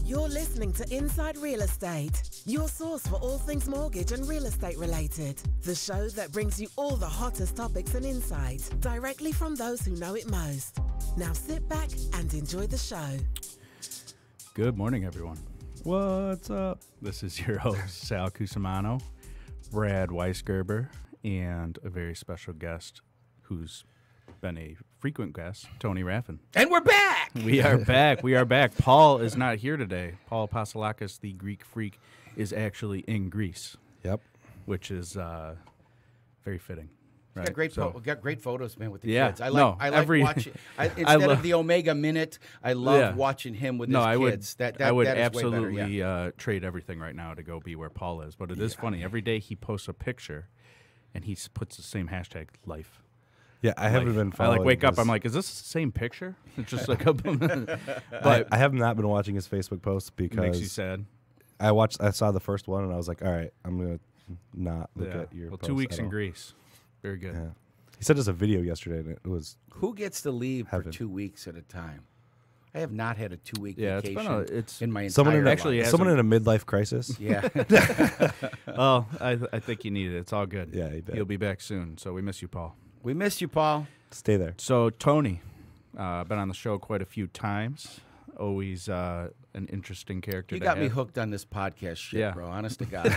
You're listening to Inside Real Estate, your source for all things mortgage and real estate related. The show that brings you all the hottest topics and insights directly from those who know it most. Now sit back and enjoy the show. Good morning, everyone. What's up? This is your host, Sal Cusimano, Brad Weisgerber, and a very special guest who's been a frequent guest, Tony Raffin. And we're back! We are back. We are back. Paul is not here today. Paul Pasalakis, the Greek freak, is actually in Greece. Yep. Which is very fitting. Right? Got great photos, man, with the yeah, kids. I like watching. Instead of the Omega Minute, I love watching him with his kids. I would that absolutely is way better, trade everything right now to go be where Paul is. But it is funny. Every day he posts a picture, and he puts the same hashtag, life. Yeah, I haven't been following. I wake up, I'm like, is this the same picture? It's just like but I have not been watching his Facebook posts because it makes you sad. I saw the first one and I was like, all right, I'm gonna not look at your posts 2 weeks at in all. Greece. Very good. Yeah. He sent us a video yesterday and it was Who gets to leave heaven. for 2 weeks at a time? I have not had a 2-week Yeah, vacation it's in my someone entire actually life. someone in a midlife crisis. Yeah. Oh, I think you need it. It's all good. Yeah, he did. He'll be back soon. So we miss you, Paul. We missed you, Paul. Stay there. So Tony, been on the show quite a few times. Always an interesting character. You to got me have. hooked on this podcast shit, Yeah. bro. Honest to God.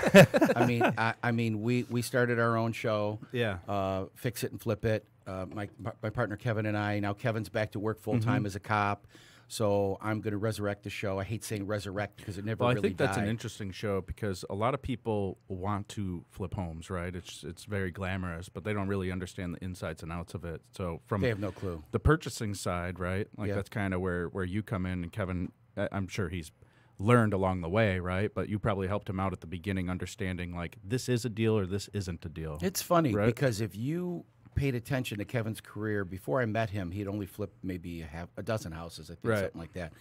I mean, we started our own show. Yeah. Fix It and Flip It. My partner Kevin and I. Now Kevin's back to work full time as a cop. So I'm going to resurrect the show. I hate saying resurrect because it never Well, really I think that's died. an interesting show because a lot of people want to flip homes, right? It's very glamorous, but they don't really understand the insides and outs of it. So from They have no clue. the purchasing side, right? Like Yeah. that's kind of where you come in. And Kevin, I'm sure he's learned along the way, right? But you probably helped him out at the beginning, understanding like this is a deal or this isn't a deal. It's funny right? because if you paid attention to Kevin's career before I met him, he'd only flipped maybe a dozen houses, I think, Right. something like that.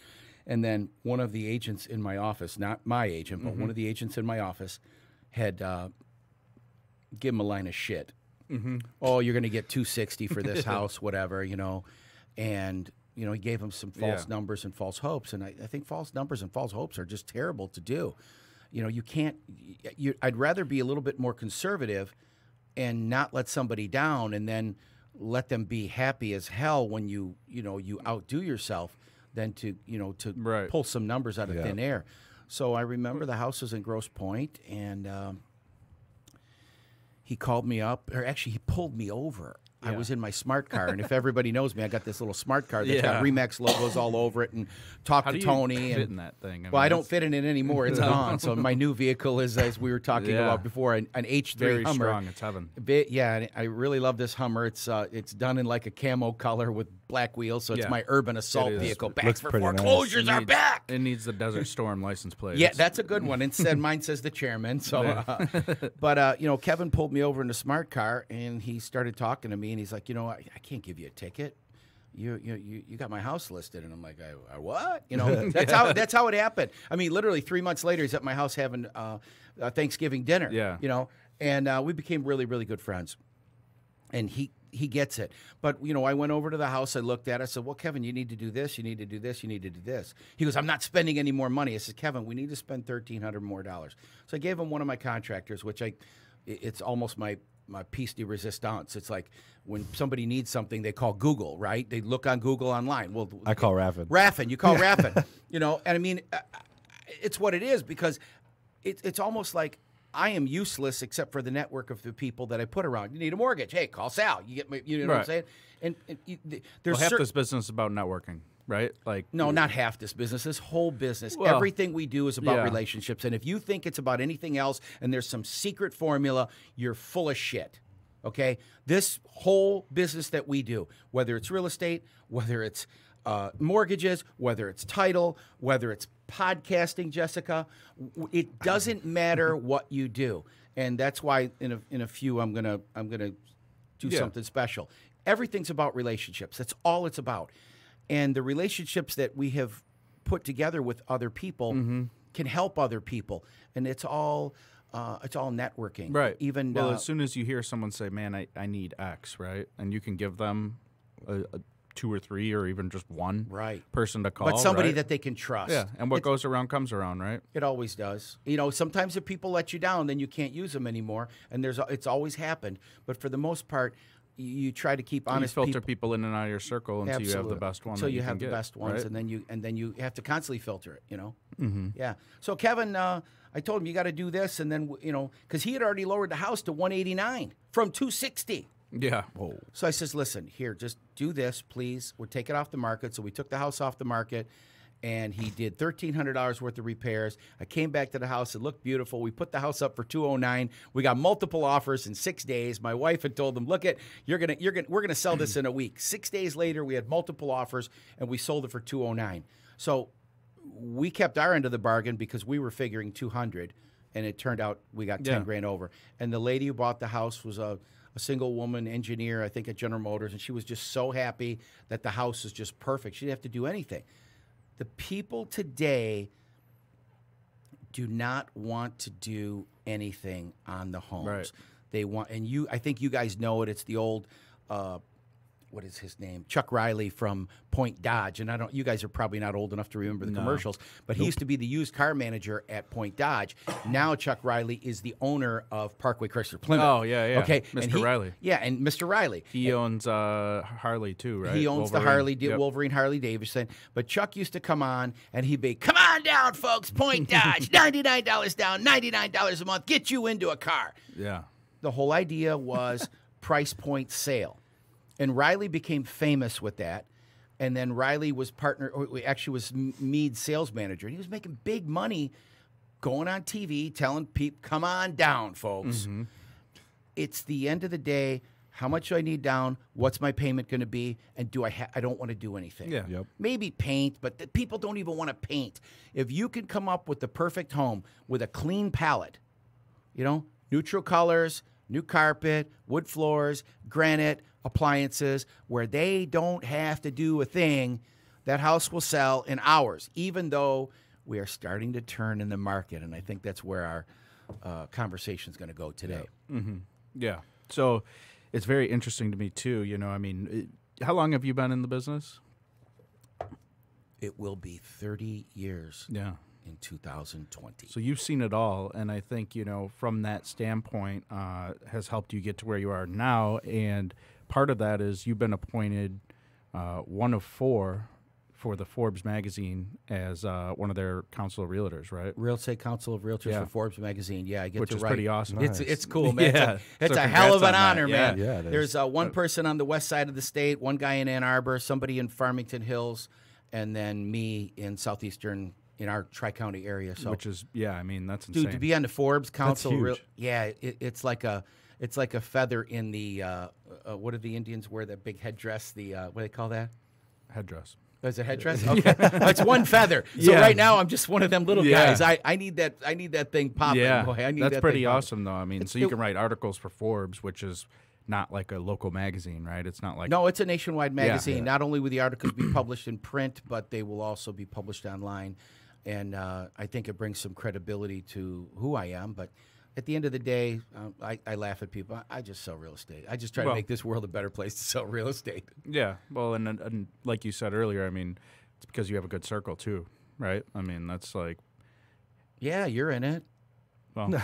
And then one of the agents in my office, not my agent, but one of the agents in my office, had given him a line of shit. Oh, you're going to get $260 for this house, whatever, you know. And you know, he gave him some false numbers and false hopes, and I think false numbers and false hopes are just terrible to do. You know, you can't. I'd rather be a little bit more conservative and not let somebody down, and then let them be happy as hell when you outdo yourself, than to Right. pull some numbers out of thin air. So I remember the house was in Grosse Pointe, and he called me up, or actually he pulled me over. I was in my smart car, and if everybody knows me, I got this little smart car that's got Remax logos all over it, and talk How to do you Tony. fit and in that thing? well, I don't fit in it anymore. It's gone. So my new vehicle is, as we were talking about before, an H3 very Hummer. strong. It's heaven. Yeah, and I really love this Hummer. It's done in like a camo color with black wheels, so it's my urban assolt It is. vehicle. Looks Backs for pretty nice. foreclosures are back. It needs the Desert Storm license plate. Yeah, that's a good one. Instead, mine says the chairman. So, but Kevin pulled me over in a smart car, and he started talking to me, and he's like, I can't give you a ticket. You got my house listed, and I'm like, I what? That's how it happened. I mean, literally 3 months later, he's at my house having a Thanksgiving dinner. Yeah. And we became really, really good friends. And he gets it. But, I went over to the house. I looked at it. I said, well, Kevin, you need to do this. You need to do this. You need to do this. He goes, I'm not spending any more money. I said, Kevin, we need to spend $1,300 more. So I gave him one of my contractors, which it's almost my piece de resistance. It's like when somebody needs something, they call Google, right? They look on Google online. Well, I call Raffin. Raffin. You call Raffin. And I mean, it's what it is, because it's almost like I am useless except for the network of the people that I put around. You need a mortgage. Hey, call Sal. You get me? You know what I'm saying? And there's half this business is about networking, right? Like no, not half this business. This whole business, Well, everything we do is about yeah. relationships. And if you think it's about anything else and there's some secret formula, you're full of shit. Okay? This whole business that we do, whether it's real estate, whether it's mortgages, whether it's title, whether it's podcasting, Jessica, it doesn't matter what you do. And that's why in a few I'm gonna do something special. Everything's about relationships. That's all it's about. And the relationships that we have put together with other people can help other people. And it's all networking. Right. Even as soon as you hear someone say, man, I need X, right? And you can give them 2 or 3 or even just one Right. person to call. But somebody right? that they can trust. Yeah, and what goes around comes around, right? It always does. You know, sometimes if people let you down, then you can't use them anymore, and it's always happened. But for the most part, you try to keep honest you filter people in and out of your circle until you have the best one. So that you can have the get, best ones, right? and then you have to constantly filter it. You know. Mm-hmm. Yeah. So Kevin, I told him you got to do this, and then because he had already lowered the house to 189 from 260. Yeah. So I says, listen, here, just do this, please. We'll take it off the market. So we took the house off the market, and he did $1,300 worth of repairs. I came back to the house. It looked beautiful. We put the house up for $209. We got multiple offers in 6 days. My wife had told them, look, we're gonna sell this in a week. 6 days later, we had multiple offers, and we sold it for $209. So we kept our end of the bargain because we were figuring $200, and it turned out we got 10 grand over. And the lady who bought the house was a single woman engineer, I think, at General Motors, and she was just so happy that the house is just perfect. She didn't have to do anything. The people today do not want to do anything on the homes. Right. They want, and I think you guys know it. It's the old, what is his name? Chuck Riley from Point Dodge. And you guys are probably not old enough to remember the commercials, but he used to be the used car manager at Point Dodge. Now Chuck Riley is the owner of Parkway Chrysler Plymouth. Oh, yeah. Okay. Mr. Riley. Yeah, and Mr. Riley. He owns Harley too, right? He owns the Wolverine Harley Davidson. But Chuck used to come on, and he'd be, come on down, folks, Point Dodge, $99 down, $99 a month, get you into a car. Yeah. The whole idea was price point sale. And Riley became famous with that. And then Riley was was Meade's sales manager. And he was making big money going on TV, telling people, come on down, folks. Mm-hmm. It's the end of the day. How much do I need down? What's my payment going to be? And I don't want to do anything. Yeah. Yep. Maybe paint, but people don't even want to paint. If you can come up with the perfect home with a clean palette, neutral colors, new carpet, wood floors, granite, appliances, where they don't have to do a thing, that house will sell in hours, even though we are starting to turn in the market. And I think that's where our conversation is going to go today. Yeah. Mm-hmm. Yeah. So it's very interesting to me, too. How long have you been in the business? It will be 30 years. Yeah. In 2020. So you've seen it all, and I think, from that standpoint, has helped you get to where you are now, and part of that is you've been appointed one of 4 for the Forbes magazine as one of their council of realtors, right? Real Estate Council of Realtors for Forbes magazine. Yeah, I get Which to is write. pretty awesome. It's Nice. cool, man. Yeah. It's So a hell of an congrats on honor, that. man. Yeah, it is. There's one person on the west side of the state, one guy in Ann Arbor, somebody in Farmington Hills, and then me in southeastern, in our Tri-County area. So, Which is, that's insane. dude, to be on the Forbes Council, huge. it's like a feather in the what do the Indians wear? That big headdress? The what do they call that? Headdress. Is it headdress? Okay. It's one feather. So Yeah. right now I'm just one of them little Yeah. guys. I need that thing popping. Yeah, Boy, I need that's that pretty thing popping. awesome, though. So you can write articles for Forbes, which is not like a local magazine, right? It's not like... No, it's a nationwide magazine. Yeah. Not only will the articles be published in print, but they will also be published online. And I think it brings some credibility to who I am. But at the end of the day, I laugh at people. I just sell real estate. I just try to make this world a better place to sell real estate. Yeah, well, and like you said earlier, it's because you have a good circle, too, right? That's like... Yeah, you're in it. Well,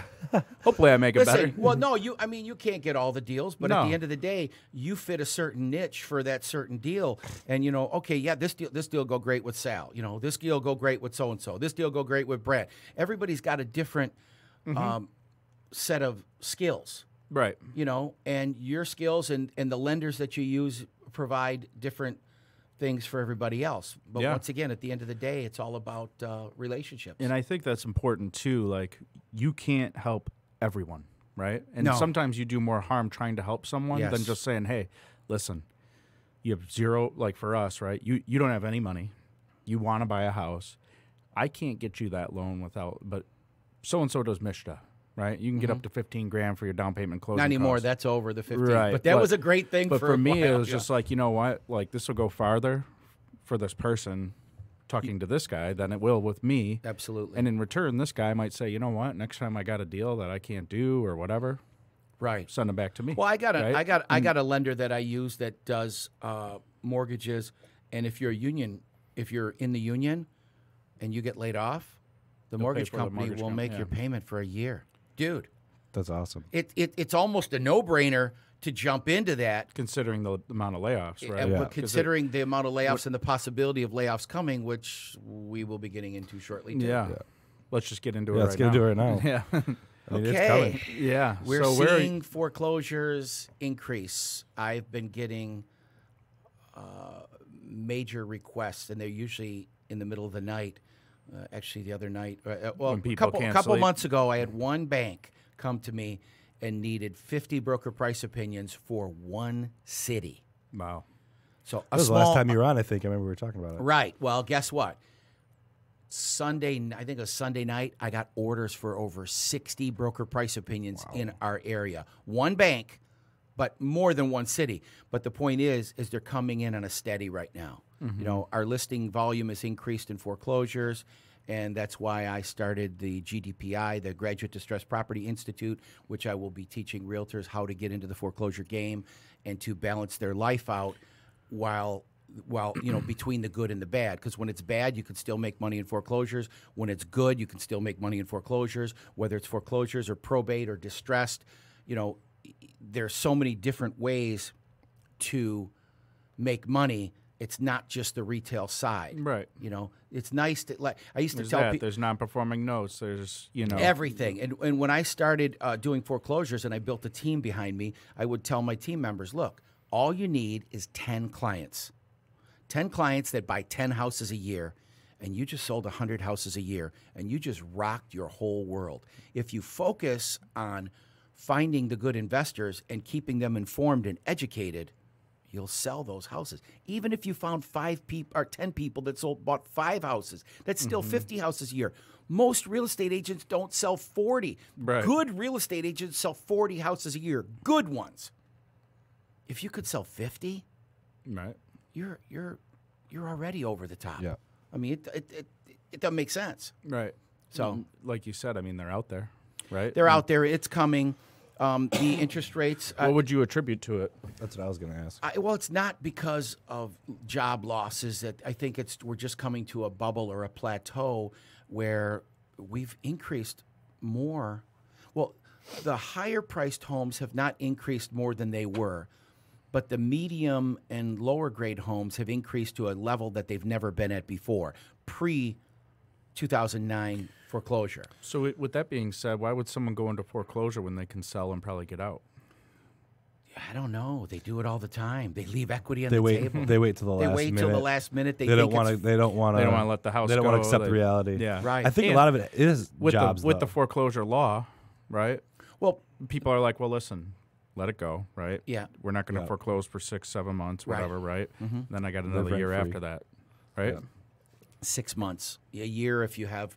hopefully I make it better. Well, no, you can't get all the deals, but at No. the end of the day, you fit a certain niche for that certain deal. And okay, yeah, this deal go great with Sal. This deal go great with so and so. This deal go great with Brad. Everybody's got a different set of skills. Right. And your skills and the lenders that you use provide different things for everybody else. But once again, at the end of the day, it's all about relationships. And I think that's important, too. Like, you can't help everyone, right? And No. sometimes you do more harm trying to help someone than Yes. just saying, hey, listen, you have zero, like for us, right? You don't have any money. You want to buy a house. I can't get you that loan but so-and-so does Mishta, right? You can get up to 15 grand for your down payment closing Not anymore. costs. That's over the 15. Right, But that was a great thing But for for a me, it while, was just like, you know what? Like, this will go farther for this person talking to this guy than it will with me. Absolutely. And in return, this guy might say, you know what? Next time I got a deal that I can't do or whatever, right. send it back to me. Well, I got right? I got a lender that I use that does mortgages, and if you're in the union and you get laid off, the mortgage company will make your payment for a year. Dude. That's awesome. It's almost a no-brainer to jump into that. Considering the amount of layoffs, right? But considering the amount of layoffs and the possibility of layoffs coming, which we will be getting into shortly, too. Yeah. Let's just get into it right now. Let's get into it right now. Yeah. I mean, Okay. it's coming. Yeah. We're so seeing foreclosures increase. I've been getting major requests, and they're usually in the middle of the night. Actually, the other night, When a people couple can't sleep. months ago, I had one bank come to me and needed 50 broker price opinions for one city. Wow. So That was the last time you were on, I think. I remember we were talking about it. Right. Well, guess what? I think it was Sunday night, I got orders for over 60 broker price opinions in our area. One bank, but more than one city. But the point is they're coming in on a steady right now. Mm-hmm. You know, our listing volume has increased in foreclosures, and that's why I started the GDPI, the Graduate Distressed Property Institute, which I will be teaching realtors how to get into the foreclosure game and to balance their life out while between the good and the bad. Because when it's bad, you can still make money in foreclosures. When it's good, you can still make money in foreclosures, whether it's foreclosures or probate or distressed. You know, there's so many different ways to make money. It's not just the retail side. Right. You know, it's nice to, like, I used to There's tell that. people. There's non-performing notes. There's, Everything. And when I started doing foreclosures and I built a team behind me, I would tell my team members, look, all you need is 10 clients. 10 clients that buy 10 houses a year, and you just sold 100 houses a year, and you just rocked your whole world. If you focus on finding the good investors and keeping them informed and educated, you'll sell those houses. Even if you found 5 people or 10 people that bought 5 houses, that's still 50 houses a year. Most real estate agents don't sell 40. Right. Good real estate agents sell 40 houses a year. Good ones. If you could sell 50, right. you're already over the top. Yeah. I mean, it doesn't make sense. Right. So, like you said, I mean, they're out there, right? they're out there. It's coming. The interest rates. What would you attribute to it? That's what I was going to ask. Well, it's not because of job losses. That I think we're just coming to a bubble or a plateau where we've increased more. Well, the higher priced homes have not increased more than they were, but the medium and lower grade homes have increased to a level that they've never been at before, pre-2009 foreclosure. So with that being said, why would someone go into foreclosure when they can sell and probably get out? I don't know. They do it all the time. They leave equity on the table. They wait till the last minute. They wait till the last minute. They don't want to. They don't want to. They don't want to let the house. They don't go. want to accept the reality. Yeah, Right. I think And a lot of it is with jobs. the though. foreclosure law, right? Well, People are like, well, listen, let it go, right? Yeah. We're not going to Yeah. foreclose for 6-7 months, Right. whatever, right? Then I got another year rent-free. after that, right? Yeah. 6 months, a year if you have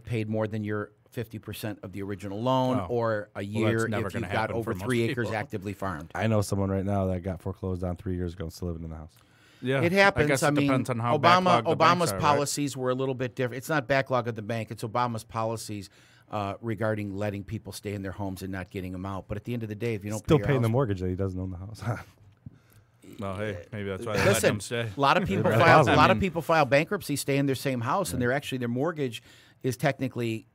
paid more than your 50% of the original loan, Oh. or a year never if gonna you've got happen over for most 3 acres people. actively farmed. I know someone right now that got foreclosed on 3 years ago and still living in the house. Yeah, It happens. I guess I it mean, depends on how backlogged the banks Obama's are, right? policies were a little bit different. It's not backlog of the bank. It's Obama's policies regarding letting people stay in their homes and not getting them out. But at the end of the day, if you don't Still pay your paying the house- mortgage that he doesn't own the house. Well, hey, maybe that's why they let Listen, them stay. a lot of people Very file. possible. A lot I of mean- people file bankruptcy, stay in their same house, and their mortgage is technically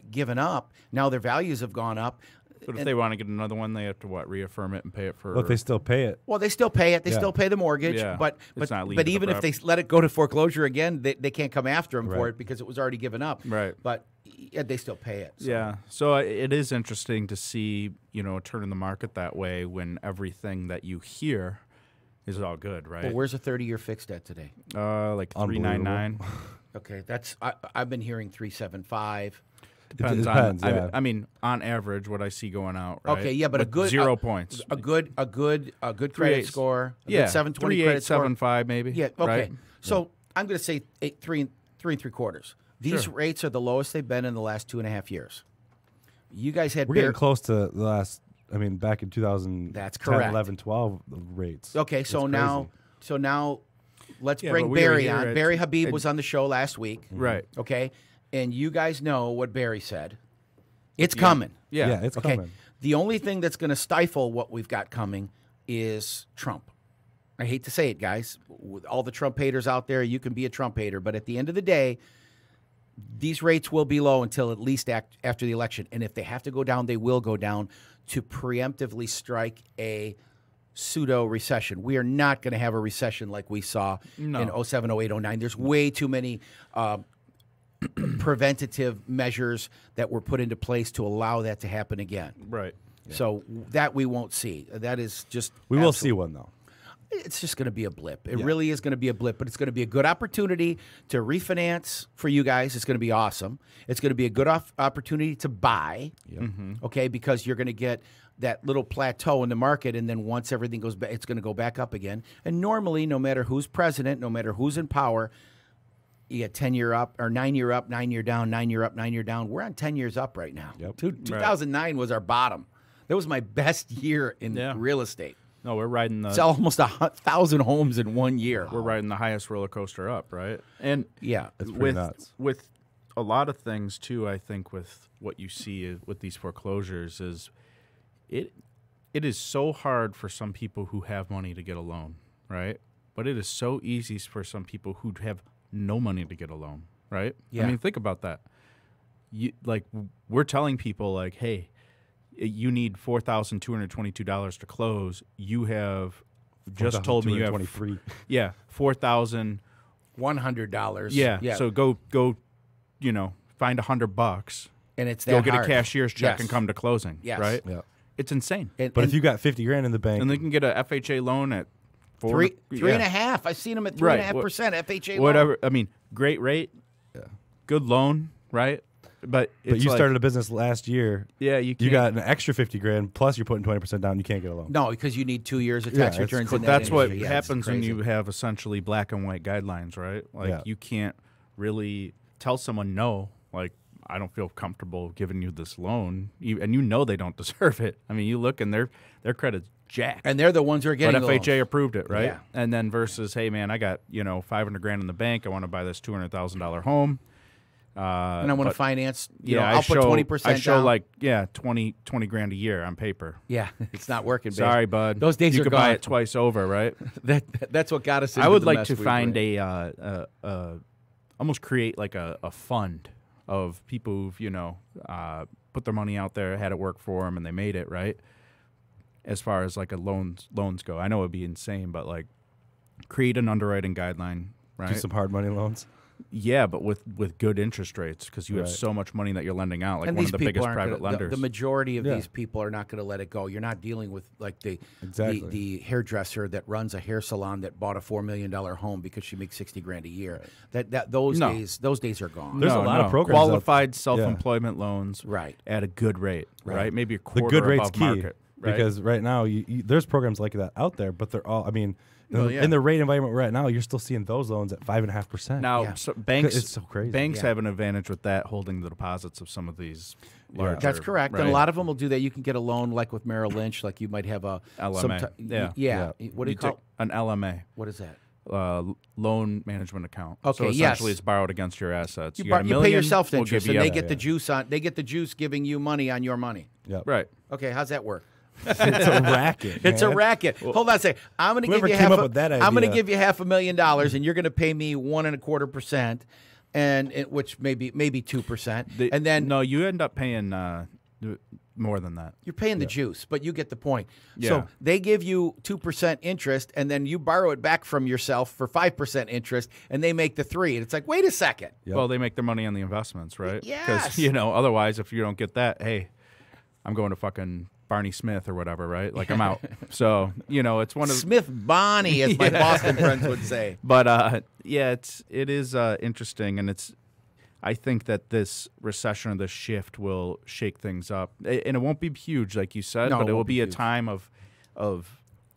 given up. Now their values have gone up. But if they want to get another one, they have to reaffirm it and pay it for. But they still pay it. Well, they still pay it. They Yeah. still pay the mortgage. Yeah. But It's not leaving but the even if they prop. let it go to foreclosure again, they can't come after them for Right. it because it was already given up. Right. But yeah, they still pay it. So. Yeah, so it is interesting to see, a turn in the market that way when everything that you hear is all good, right? Well, where's a 30-year fixed at today? Like 399. Okay, I've been hearing 375. Depends It on. depends, yeah. I mean, on average, what I see going out. Right? Okay, yeah, but a good 0 points. a good credit 3.8. score. A Yeah, good 720 credit score. 3.875 maybe. Yeah. Okay. Right? So I'm going to say 3 3.75. These Sure. rates are the lowest they've been in the last 2.5 years. You guys had We're getting close to the last. I mean, back in 2000. That's correct. 11, 12 the rates. Okay, It's so crazy. now let's Yeah, bring but we were Barry here on. at- Barry Habib was on the show last week. Right. Okay, and you guys know what Barry said. It's coming. Yeah. it's Okay. coming. The only thing that's going to stifle what we've got coming is Trump. I hate to say it, guys. With all the Trump haters out there, you can be a Trump hater. But at the end of the day, these rates will be low until at least after the election. And if they have to go down, they will go down to preemptively strike a pseudo-recession. We are not going to have a recession like we saw in 07, 08, 09. There's way too many preventative measures that were put into place to allow that to happen again. Right. So that we won't see. That is just We will see one, though. It's just going to be a blip. It really is going to be a blip, but it's going to be a good opportunity to refinance for you guys. It's going to be awesome. It's going to be a good opportunity to buy, okay, because you're going to get that little plateau in the market, and then once everything goes back, it's going to go back up again. And normally, no matter who's president, no matter who's in power, you get 10-year up or 9-year up, 9-year down, 9-year up, 9-year down. We're on 10 years up right now. Yep. 2009 was our bottom. That was my best year in real estate. No, we're riding the. Sell almost 1,000 homes in 1 year. We're riding the highest roller coaster up, right? And yeah, it's pretty nuts. With a lot of things too, I think with what you see with these foreclosures is, it is so hard for some people who have money to get a loan, right? But it is so easy for some people who have no money to get a loan, right? Yeah. I mean, think about that. We're telling people like, hey, you need $4,222 to close. You have just told me you have $4,100. Yeah. So go. Find $100, and it's go that get hard. a cashier's check and come to closing. Yes. Right. Yeah. It's insane. But if you got 50 grand in the bank, And they can get a FHA loan at three and a half. I've seen them at 3.5% FHA. Whatever. Loan. I mean, great rate. Yeah. Good loan. Right. But you started a business last year. Yeah. You got an extra 50 grand plus you're putting 20% down. You can't get a loan. No, because you need 2 years of tax returns. But in that's what industry. happens when you have essentially black and white guidelines, right? Like you can't really tell someone no. Like, I don't feel comfortable giving you this loan, and they don't deserve it. I mean, you look and their credit's jacked, and they're the ones who are getting. But FHA approved it, right? Yeah. And then versus, hey man, I got $500 grand in the bank. I want to buy this $200,000 home, and I want to finance. I'll put 20%. I show down. 20 grand a year on paper. Yeah, it's not working. Babe. Sorry, bud. Those days you are could gone. buy it twice over, right? That's what got us. I would the like mess to we find were in. almost create like a fund of people who've put their money out there, had it work for them, and they made it, right? As far as like loans go, I know it'd be insane, but like create an underwriting guideline, right? Do some hard money loans. Yeah, but with good interest rates, because you have so much money that you're lending out, like and one these of the people biggest aren't private gonna, lenders. The majority of these people are not going to let it go. You're not dealing with like the hairdresser that runs a hair salon that bought a $4 million home because she makes $60 grand a year. Right. Those days are gone. There's a lot of programs qualified self-employment loans, right, at a good rate, right? Maybe a quarter the good rate's above key market, right? Because right now there's programs like that out there, but they're all. I mean. In the rate environment we're at now, you're still seeing those loans at 5.5%. Now, banks, it's so crazy. Banks have an advantage with that, holding the deposits of some of these larger. That's correct. Right? And a lot of them will do that. You can get a loan like with Merrill Lynch, like you might have a LMA. Yeah. What do you call it? An LMA? What is that? Loan management account. Okay, so essentially it's borrowed against your assets. You pay yourself interest, and they get the juice on. They get the juice giving you money on your money. Yep. Right. Okay, how's that work? It's a racket. It's a racket. Hold on a second. I'm going to give you came up with that idea? I'm going to give you $500,000, and you're going to pay me 1.25%, and which maybe 2%, and then no, you end up paying more than that. You're paying the juice, but you get the point. Yeah. So they give you 2% interest, and then you borrow it back from yourself for 5% interest, and they make the 3%. And it's like, wait a second. Yep. Well, they make their money on the investments, right? Yes. Because otherwise, if you don't get that, hey, I'm going to fucking Barney Smith or whatever, right? Like I'm out. So it's one of Smith Bonnie, as my Boston friends would say. But it is interesting, and I think that this recession or this shift will shake things up, and it won't be huge, like you said, but it will be a time of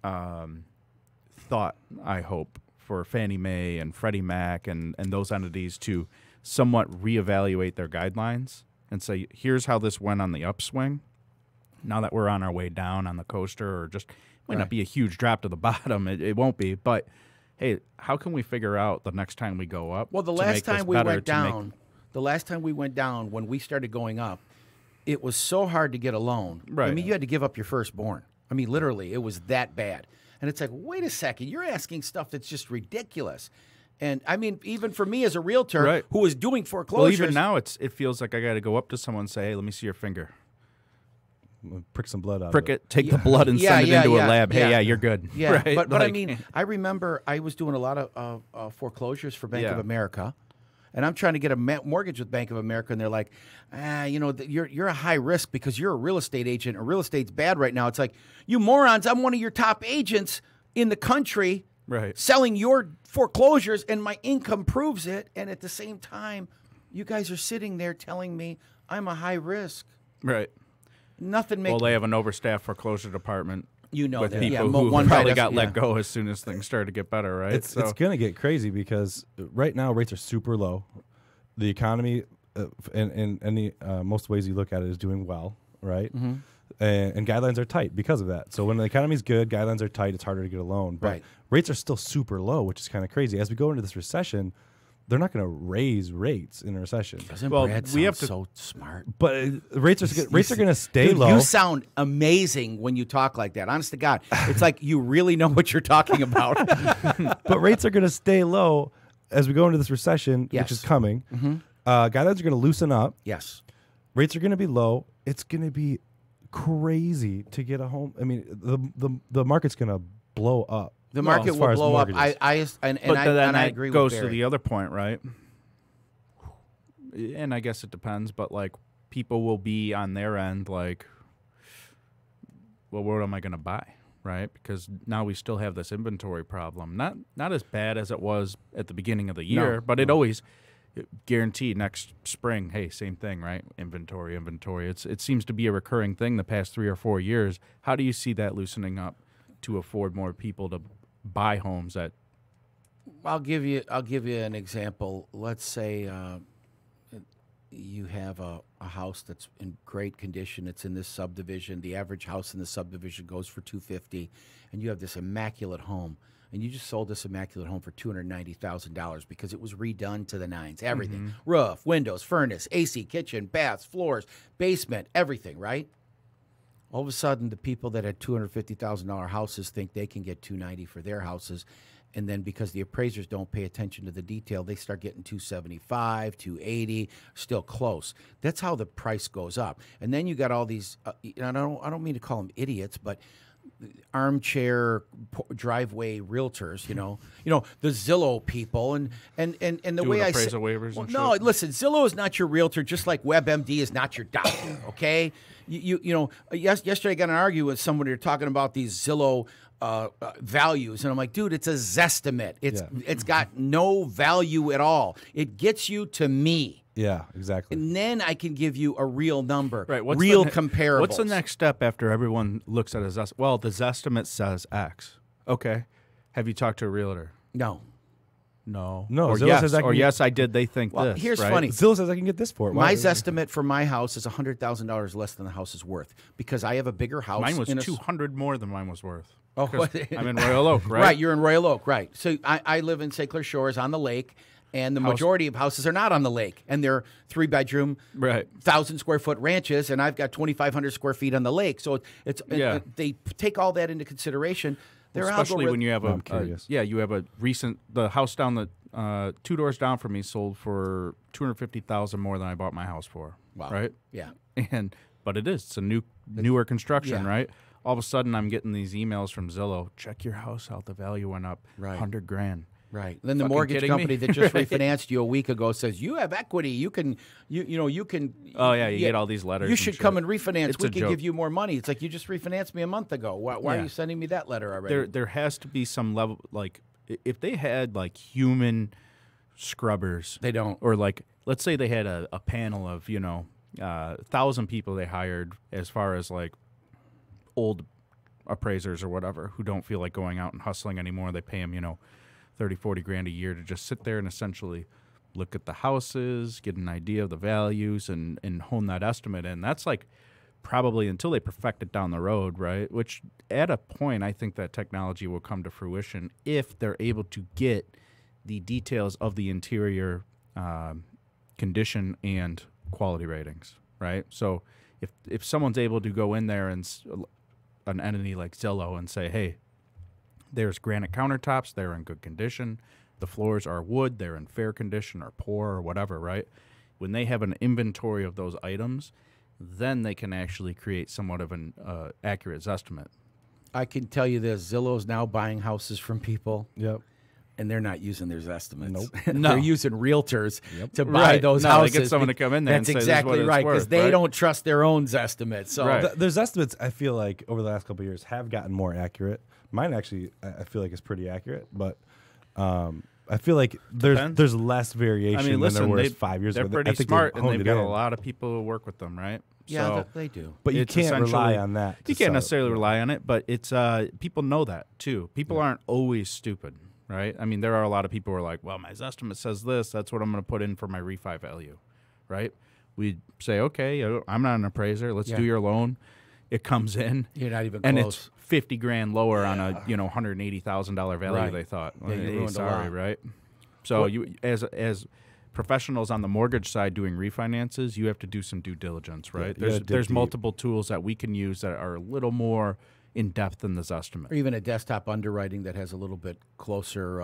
thought. I hope for Fannie Mae and Freddie Mac and those entities to somewhat reevaluate their guidelines and say, here's how this went on the upswing. Now that we're on our way down on the coaster, or just might not be a huge drop to the bottom, it won't be, but hey, how can we figure out the next time we go up? Well, the last time we went down, when we started going up, it was so hard to get a loan. Right. I mean, you had to give up your firstborn. I mean, literally, it was that bad. And it's like, wait a second, you're asking stuff that's just ridiculous. And I mean, even for me as a realtor who is doing foreclosures. Well, even now it feels like I got to go up to someone and say, hey, let me see your finger. Prick some blood out. Prick it, take the blood and send it into a lab. Hey, yeah, you're good. Yeah, right? but I mean, I remember I was doing a lot of foreclosures for Bank of America, and I'm trying to get a mortgage with Bank of America, and they're like, you're a high risk because you're a real estate agent, and real estate's bad right now. It's like, you morons, I'm one of your top agents in the country selling your foreclosures, and my income proves it, and at the same time, you guys are sitting there telling me I'm a high risk. Right. Nothing makes. Well, they have an overstaffed foreclosure department. You know with that. People who probably got let go as soon as things started to get better, right? It's going to get crazy because right now rates are super low. The economy, in any most ways you look at it, is doing well, right? Mm-hmm. And guidelines are tight because of that. So when the economy's good, guidelines are tight, it's harder to get a loan. But rates are still super low, which is kind of crazy. As we go into this recession, they're not going to raise rates in a recession. Doesn't Brad sound so smart? But rates are going to stay low. You sound amazing when you talk like that. Honest to God, it's like you really know what you're talking about. But rates are going to stay low as we go into this recession, which is coming. Mm-hmm. Guidelines are going to loosen up. Yes, rates are going to be low. It's going to be crazy to get a home. I mean, the market's going to blow up. The market will blow up. I agree with Barry. Goes to the other point, right? And I guess it depends, but like people will be on their end like, well, what am I going to buy, right? Because now we still have this inventory problem. Not as bad as it was at the beginning of the year, but it always guaranteed next spring. Hey, same thing, right? Inventory. It seems to be a recurring thing the past 3 or 4 years. How do you see that loosening up to afford more people to buy homes at? I'll give you an example. Let's say you have a house that's in great condition. It's in this subdivision. The average house in the subdivision goes for $250,000, and you have this immaculate home, and you just sold this immaculate home for $290,000 because it was redone to the nines. Everything: roof, windows, furnace, AC, kitchen, baths, floors, basement, everything. Right? All of a sudden, the people that had $250,000 houses think they can get $290,000 for their houses, and then because the appraisers don't pay attention to the detail, they start getting $275,000, $280,000, still close. That's how the price goes up. And then you got all these. I don't mean to call them idiots, but armchair driveway realtors. You know the Zillow people, and the doing way appraisal waivers. Well, and no, shit. listen, Zillow is not your realtor, just like WebMD is not your doctor. Okay. Yesterday I got in an argument with someone. They're talking about these Zillow values, and I'm like, dude, it's a Zestimate. It's got no value at all. It gets you to me. Yeah, exactly. And then I can give you a real number, right? Real comparables. What's the next step after everyone looks at a Zestimate? Well, the Zestimate says X. Okay. Have you talked to a realtor? No. Or yes, I did. They think this. Here's right? funny. Zillow says I can get this for it. My Zestimate for my house is $100,000 less than the house is worth because I have a bigger house. Mine was $200 more than mine was worth. Oh, I'm in Royal Oak, right? Right, you're in Royal Oak, right? So I live in St. Clair Shores on the lake, and the majority of houses are not on the lake, and they're 3-bedroom, 1,000-square-foot ranches, and I've got 2,500 square feet on the lake. So they take all that into consideration. Especially when you have the house down the 2 doors down from me sold for $250,000 more than I bought my house for. Wow. Right? Yeah. But it's a newer construction, right? All of a sudden I'm getting these emails from Zillow. Check your house out. The value went up $100,000. Right. Then the mortgage company that just refinanced you a week ago says you have equity. You can. Oh yeah, you get all these letters. You should come and refinance. We can joke. give you more money. It's like you just refinanced me a month ago. Why are you sending me that letter already? There has to be some level, like if they had like human scrubbers. They don't. Or like let's say they had a panel of 1,000 people they hired as far as like old appraisers or whatever who don't feel like going out and hustling anymore. They pay them 30-40 grand a year to just sit there and essentially look at the houses, get an idea of the values, and hone that estimate in. That's like probably until they perfect it down the road, right? Which at a point, I think that technology will come to fruition if they're able to get the details of the interior condition and quality ratings, right? So if someone's able to go in there and an entity like Zillow and say, hey, There's granite countertops. They're in good condition. The floors are wood. They're in fair condition or poor or whatever, right? When they have an inventory of those items, then they can actually create somewhat of an accurate estimate. I can tell you this, Zillow's now buying houses from people. Yep. And they're not using their estimates. Nope. No. They're using realtors to buy Right. those No, houses. they get someone to come in there and That's say, "This is what exactly it's right, because worth," they right? don't trust their own estimates. So Right. There's estimates I feel like over the last couple of years have gotten more accurate. Mine actually I feel like is pretty accurate, but I feel like Depends. there's less variation I mean, listen, than there was 5 years they're ago. pretty I think smart, they and they've honed got it a in. lot of people who work with them, right? yeah, So they do. But you it's can't rely essentially- on that. You can't necessarily rely on it, but it's people know that too. People aren't always stupid, right? I mean, there are a lot of people who are like, well, my estimate says this. That's what I'm going to put in for my refi value, right? We say, okay, I'm not an appraiser. Let's do your loan. It comes in. You're not even and close. it's $50,000 lower on a $180,000 value. Right. They thought. Yeah, you ruined a sorry, lot. right? So you as professionals on the mortgage side doing refinances, you have to do some due diligence, right? you gotta dig There's deep. multiple tools that we can use that are a little more in depth than this estimate. Or even a desktop underwriting that has a little bit closer.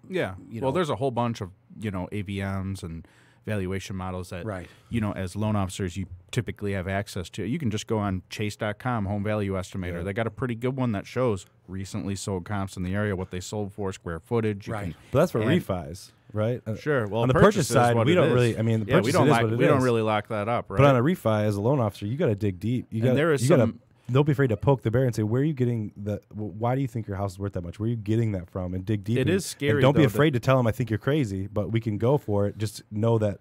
Yeah. you Well, know. there's a whole bunch of AVMs and valuation models that Right. as loan officers you typically have access to. You can just go on chase.com, home value estimator. Yeah. They got a pretty good one that shows recently sold comps in the area, what they sold for, square footage. You Right. can- But that's for and- refis, right? Sure. Well, on the purchase purchase is side, what we it don't is. really. I mean, the Yeah, purchase we don't is like, what it we don't is. really lock that up, right? But on a refi, as a loan officer, you got to dig deep. You got. there is you gotta, some- don't be afraid to poke the bear and say, "Where are you getting the? Why do you think your house is worth that much? Where are you getting that from?" And dig deep. It and, is scary, And don't be though, afraid to tell them, "I think you're crazy," but we can go for it. Just know that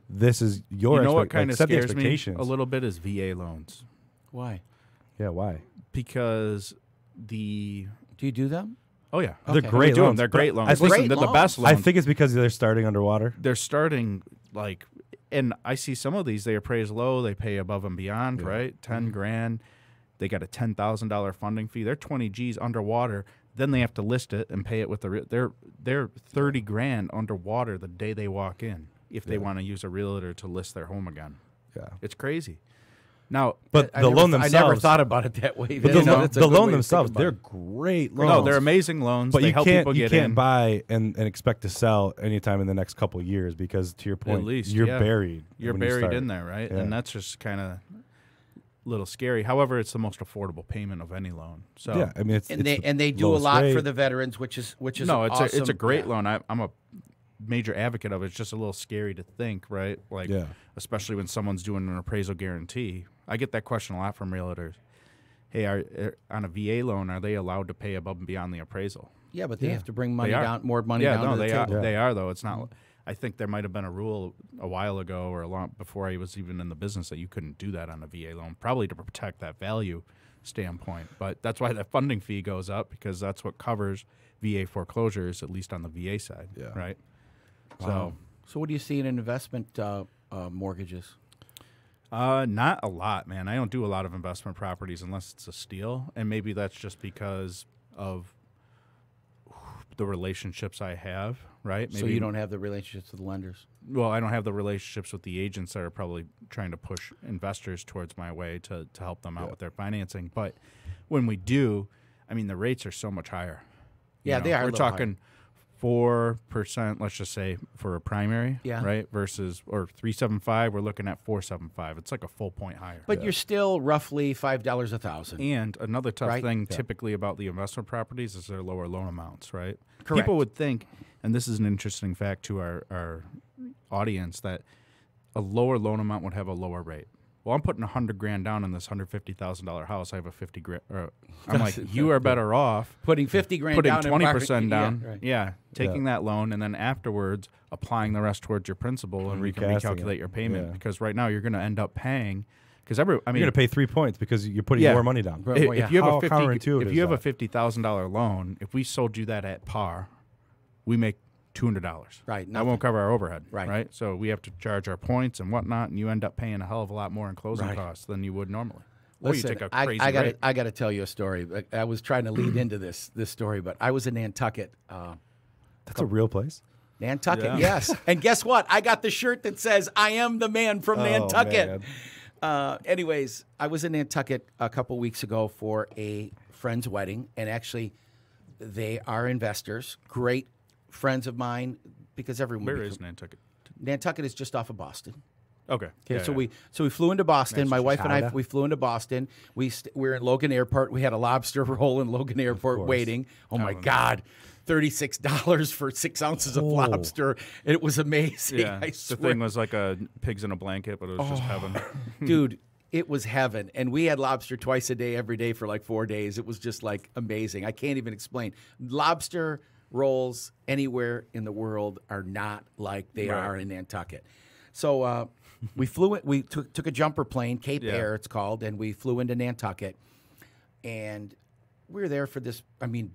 this is your. You know what kind of set the scares me expectations. a little bit is VA loans, Why? Yeah. Why? because Do you do them? oh yeah, They're Okay. great we do 'em. loans. They're but great loans. I think, Listen, they're the best loans. I think it's because they're starting underwater. They're starting and I see some of these, they appraise low, they pay above and beyond, right? 10 grand. They got a $10,000 funding fee. They're 20 G's underwater. Then they have to list it and pay it with they're 30 grand underwater the day they walk in if they want to use a realtor to list their home again. Yeah. It's crazy. Now, But I the never loan th- themselves. I never thought about it that way. But You know, the it's a good loan way to themselves, think they're about great loans. no, they're amazing loans. But they you help can't people you get can't in. buy and expect to sell anytime in the next couple of years because to your point, least, you're yeah. buried. You're when you buried start. in there, right? Yeah. And that's just kind of a little scary. However, it's the most affordable payment of any loan. So Yeah, I mean it's and it's they the do a lowest lot rate. for the veterans, which is no, it's awesome. a great Yeah. loan. I'm a major advocate of it. It's just a little scary to think, right? Like, Yeah. especially when someone's doing an appraisal guarantee. I get that question a lot from realtors. Hey, on a VA loan, are they allowed to pay above and beyond the appraisal? Yeah, but they have to bring money They are. down, more money Yeah, down no, to the they table. are. They are though. It's not. I think there might have been a rule a while ago or a long before I was even in the business that you couldn't do that on a VA loan, probably to protect that value standpoint. But that's why that funding fee goes up because that's what covers VA foreclosures, at least on the VA side. Yeah. Right. So. So what do you see in investment mortgages? Not a lot, man. I don't do a lot of investment properties unless it's a steal, and maybe that's just because of the relationships I have, right? Maybe, So you don't have the relationships with the lenders. Well, I don't have the relationships with the agents that are probably trying to push investors towards my way to help them out with their financing. But when we do, I mean, the rates are so much higher. Yeah, they are a We're little higher. talking 4%, let's just say, for a primary, Yeah. right? Versus, or 375, we're looking at 475. It's like a full point higher. But you're still roughly $5 a thousand. And another tough Right? thing typically about the investment properties is their lower loan amounts, right? Correct. People would think, and this is an interesting fact to our audience, that a lower loan amount would have a lower rate. Well, I'm putting $100 grand down in this $150,000 house. I have a 50 grand. I'm like, you are better off Putting 50 grand putting down. in 20% down. Yeah, right. Yeah, taking that loan and then afterwards applying the rest towards your principal, and we can Recasting recalculate it. your payment Yeah. because right now you're going to end up paying because You're going to pay 3 points because you're putting Yeah. more money down. Right. if, Well, yeah. if you have How a 50, counterintuitive if is you have a that? $50,000 loan, if we sold you that at par, we make $200. Right, That nothing. won't cover our overhead. Right. So we have to charge our points and whatnot, and you end up paying a hell of a lot more in closing Right. costs than you would normally. Or Listen, you take a I crazy got rate. I got to tell you a story. I was trying to lead into this story, but I was in Nantucket. That's a real place. Nantucket, Yeah. yes. And guess what? I got the shirt that says "I am the man from Nantucket." Anyways, I was in Nantucket a couple weeks ago for a friend's wedding, and actually, they are investors, great friends of mine, because everyone. Where is Nantucket? Nantucket is just off of Boston. Okay. Okay, so we flew into Boston. Nice. My wife and I, China. we flew into Boston. We were at Logan Airport. We had a lobster roll in Logan Airport waiting. Oh my God, $36 for 6 ounces of lobster. And it was amazing. Yeah. I The swear. thing was like a pigs in a blanket, but it was just heaven. Dude, it was heaven. And we had lobster twice a day, every day for like 4 days. It was just like amazing. I can't even explain. Lobster rolls anywhere in the world are not like they Right. are in Nantucket. So we flew it. We took a jumper plane, Cape Yeah. Air, it's called, and we flew into Nantucket. And we were there for this,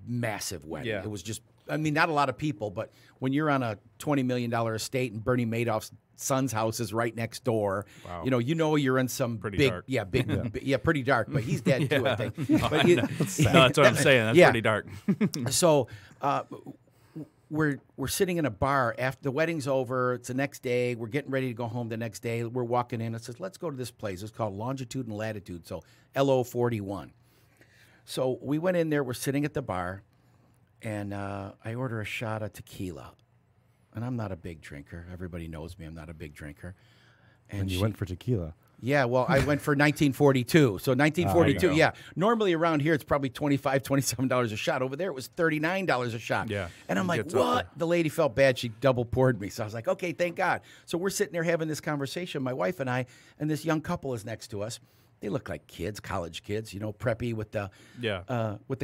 massive wedding. Yeah. It was just, not a lot of people, but when you're on a $20 million estate and Bernie Madoff's son's house is right next door, Wow. you know you're in some Pretty big, dark. pretty dark. But he's dead too, I think. But No, that's what I'm saying. That's Yeah. pretty dark. So we're sitting in a bar after the wedding's over. It's the next day. We're getting ready to go home the next day. We're walking in. It says, let's go to this place. It's called Longitude and Latitude, so LO41. So we went in there. We're sitting at the bar, and I order a shot of tequila. And I'm not a big drinker. Everybody knows me. I'm not a big drinker. And you went for tequila. Yeah, well, I went for 1942. So 1942, There you go. yeah. Normally around here, it's probably $25, $27 a shot. Over there, it was $39 a shot. Yeah. And I'm It like, gets up what? The lady felt bad. She double poured me. So I was like, okay, thank God. So we're sitting there having this conversation, my wife and I, and this young couple is next to us. They look like kids, college kids, preppy with the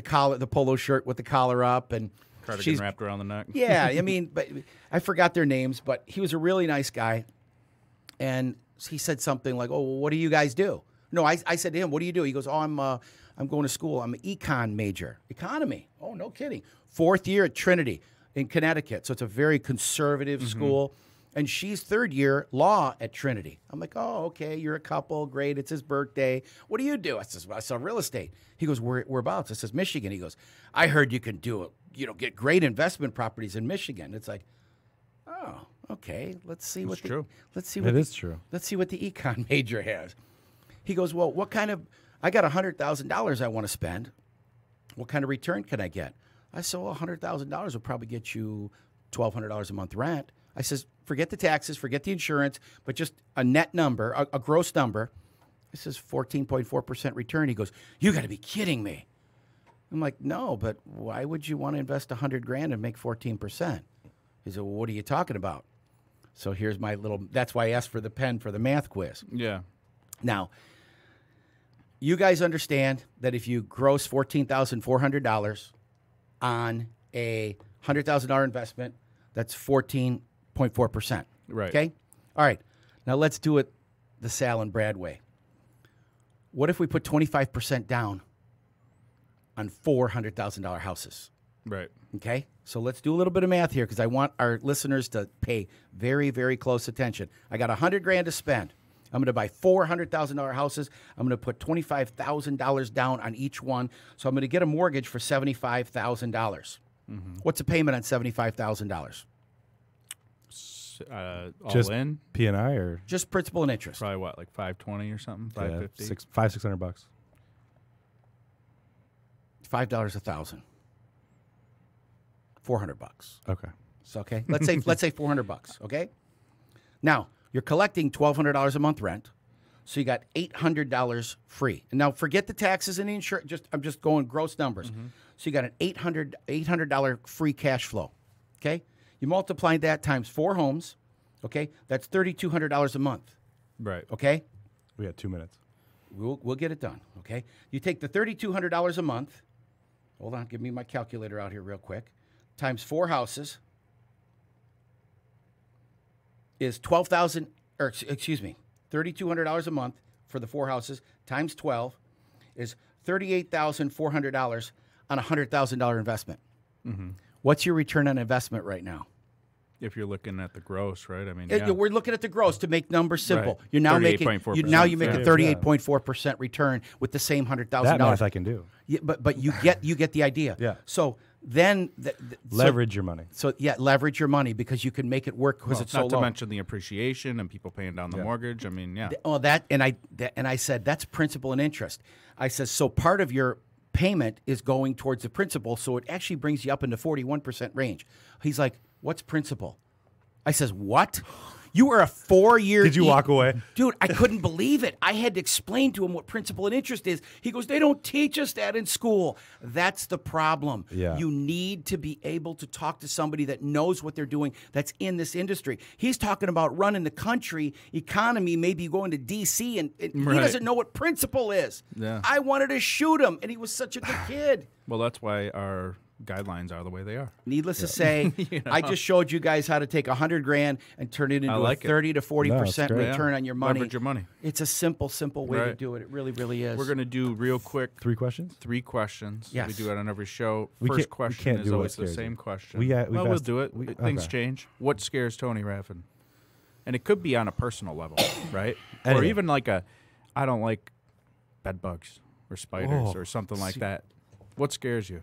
collar, the polo shirt with the collar up, and Cardigan wrapped around the neck. yeah, but I forgot their names, but he was a really nice guy. And he said something like, oh, well, what do you guys do? No, I said to him, what do you do? He goes, oh, I'm going to school. I'm an econ major. Economy. Oh, no kidding. 4th year at Trinity in Connecticut. So it's a very conservative school. And she's 3rd year law at Trinity. I'm like, oh, okay, you're a couple. Great. It's his birthday. What do you do? I says, well, I sell real estate. He goes, whereabouts? I says, Michigan. He goes, I heard you can do it. Get great investment properties in Michigan. It's like, oh, okay. Let's see what true. Let's see what It is true. Let's see what the econ major has. He goes, well, what kind of? I got $100,000 I want to spend. What kind of return can I get? I said, well, $100,000 will probably get you $1,200 a month rent. I says, forget the taxes, forget the insurance, but just a net number, a gross number. This is 14.4% return. He goes, you got to be kidding me. I'm like, no, but why would you want to invest $100,000 and make 14%? He said, well, what are you talking about? So here's my little, that's why I asked for the pen for the math quiz. Yeah. Now, you guys understand that if you gross $14,400 on a $100,000 investment, that's 14.4%. Right. Okay? All right. Now let's do it the Sal and Brad way. What if we put 25% down on $400,000 houses? Right. Okay? So let's do a little bit of math here because I want our listeners to pay very, very close attention. I got $100,000 to spend. I'm going to buy $400,000 houses. I'm going to put $25,000 down on each one. So I'm going to get a mortgage for $75,000. What's the payment on $75,000? All Just in? P&I or Just principal and interest. Probably what, like $520 or something? $550? $600. $5 a thousand. $400. Okay. So okay. Let's say $400. Okay. Now you're collecting $1,200 a month rent, so you got $800 free. And now forget the taxes and the insurance. I'm just going gross numbers. So you got an $800 free cash flow. Okay. You multiply that times 4 homes. Okay. That's $3,200 a month. Right. Okay. We got 2 minutes. We'll get it done. Okay. You take the $3,200 a month. Hold on. Give me my calculator out here real quick. Times 4 houses is $3,200 a month for the 4 houses times 12 is $38,400 on a $100,000 investment. What's your return on investment right now? If you're looking at the gross, right? I mean, We're looking at the gross to make numbers simple. Right. You're now making 38.4%. you make a Yeah. 38.4% return with the same $100,000. That math I can do. Yeah, but you get the idea. Yeah. So then Leverage your money. So leverage your money because you can make it work because it's so not to low. mention the appreciation and people paying down the mortgage. I mean, yeah. Oh, and I said that's principal and interest. I said so part of your payment is going towards the principal, so it actually brings you up into 41% range. He's like, what's principal? I says, what? You are a 4-year... Did you walk away? Dude, I couldn't believe it. I had to explain to him what principal and interest is. He goes, they don't teach us that in school. That's the problem. Yeah. You need to be able to talk to somebody that knows what they're doing, that's in this industry. He's talking about running the country, economy, maybe going to D.C., and he doesn't know what principal is. Yeah. I wanted to shoot him, and he was such a good kid. Well, that's why our guidelines are the way they are. Needless to say, I just showed you guys how to take $100,000 and turn it into a 30 to 40% return on your money. Leverage your money. It's a simple way to do it. It really, really is. We're going to do real quick 3 questions. 3 questions. Yes. We do it on every show. We First can't question is do what always the scares same you. question. We'll do it. Things change. What scares Tony Raffin? And it could be on a personal level, right? Or Anything. even like I don't like bed bugs or spiders or something like that. What scares you?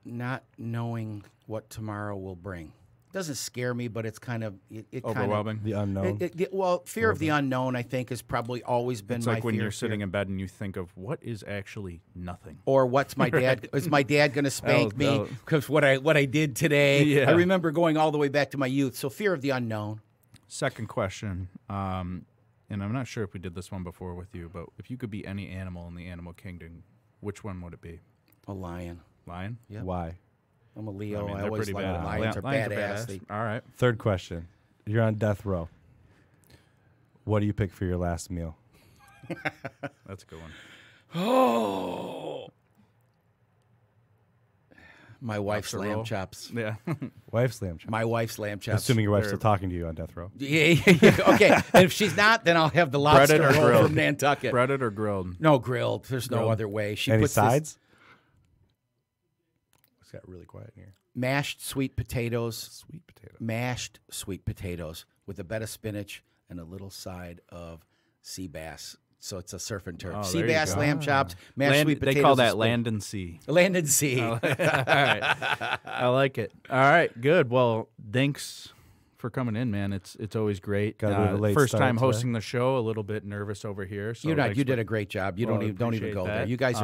Not knowing what tomorrow will bring. It doesn't scare me, but it's kind of Overwhelming. The unknown. Fear of the unknown, I think, has probably always been It's my like when fear. you're sitting in bed and you think of what is actually nothing. Or what's my dad? Is my dad going to spank me because what I did today? Yeah. I remember going all the way back to my youth. So fear of the unknown. Second question, and I'm not sure if we did this one before with you, but if you could be any animal in the animal kingdom, which one would it be? A lion. Lion? Yep. Why? I'm a Leo. I mean, I they're always pretty like badass. lions are badass. All right. Third question. You're on death row. What do you pick for your last meal? That's a good one. Oh. My wife's Lobster lamb roll. chops. Yeah. Wife's lamb chop. My wife's lamb chops. Assuming your wife's They're- still talking to you on death row. Yeah. Okay. And if she's not, then I'll have the lobster Breaded or roll grilled? from Nantucket. Breaded or grilled? No, grilled. There's no Grilled. other way. She Any puts this sides? It's got really quiet in here. mashed sweet potatoes, Sweet potato. mashed sweet potatoes with a bed of spinach and a little side of sea bass. So it's a surf and turf. Oh, Sea there you bass, go. lamb chops, mashed sweet potatoes. They call that and land and sea. land and sea. All right. I like it. All right, good. Well, thanks for coming in, man. It's always great. Got a bit of a late First start time today. hosting the show. A little bit nervous over here. So You thanks did for- a great job. You Well, don't even appreciate go there. that. You guys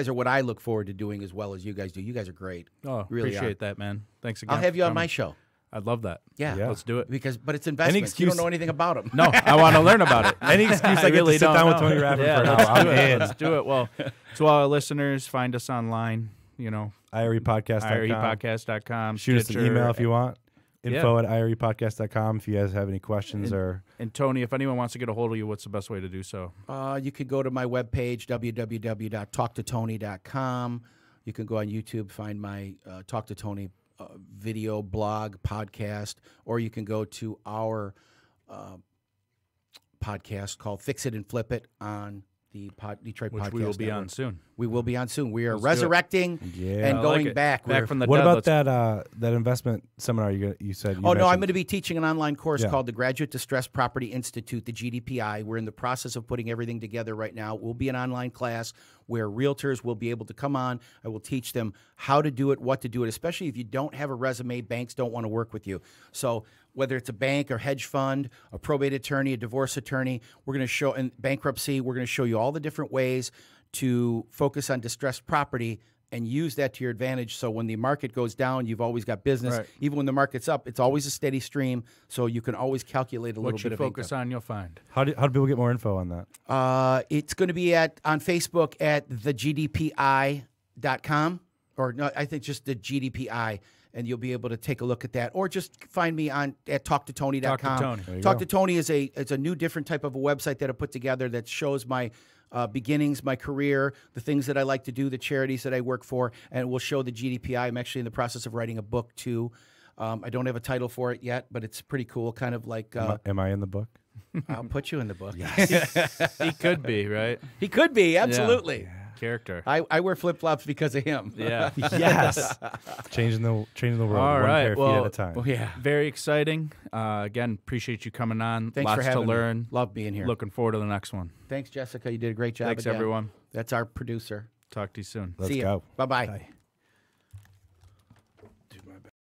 are what I look forward to doing as well as you guys do. You guys are great. Oh, Really appreciate are. that, man. Thanks again. I'll have for you on coming. my show. I'd love that. Yeah. Yeah. Let's do it. But it's investments. You excuse- don't know anything about them. No, I want to learn about it. Any excuse I get really to sit don't down with know. Tony Raffin Yeah, for an hour, let's I'm do it. in. Let's do it. Well, to all our listeners, find us online. IREpodcast.com. IREpodcast.com. Shoot us an Stitcher. email if you want. Yeah. info@irepodcast.com if you guys have any questions or And Tony, if anyone wants to get a hold of you, what's the best way to do so? You could go to my webpage, www.talktotony.com. You can go on YouTube, find my Talk to Tony video, blog, podcast, or you can go to our podcast called Fix It and Flip It on the Detroit Which Podcast we will be Network. on soon. We will be on soon. We are Let's do it. resurrecting Yeah. and I going like it. back. Back We're- from the what dead. about Let's- that investment seminar you said? Oh, no, I'm going to be teaching an online course Yeah. called the Graduate Distressed Property Institute, the GDPI. We're in the process of putting everything together right now. It will be an online class where realtors will be able to come on. I will teach them how to do it, what to do it, especially if you don't have a resume, banks don't want to work with you. So whether it's a bank or hedge fund, a probate attorney, a divorce attorney, we're going to show, in bankruptcy, we're going to show you all the different ways to focus on distressed property and use that to your advantage. So when the market goes down, you've always got business. Right. Even when the market's up, it's always a steady stream. So you can always calculate a little What bit you of focus income. on, you'll find. How do people get more info on that? It's going to be on Facebook at thegdpi.com, or no, I think just the GDPI, and you'll be able to take a look at that, or just find me at talktotony.com. Talk to Tony. There you Talk go. to Tony is a new different type of a website that I put together that shows my beginnings, my career, the things that I like to do, the charities that I work for, and we'll show the GDPI. I'm actually in the process of writing a book too. I don't have a title for it yet, but it's pretty cool. Kind of like Am I in the book? I'll put you in the book. He could be, right? He could be, absolutely. Character. I wear flip flops because of him. Yeah. Yes. changing the world All one right, pair of feet well, at a time. Oh yeah. Very exciting. Again, appreciate you coming on. Thanks Lots for having to learn. me. Love being here. Looking forward to the next one. Thanks, Jessica. You did a great job. Thanks, again. everyone. That's our producer. Talk to you soon. Let's See ya. go. Bye-bye. Bye.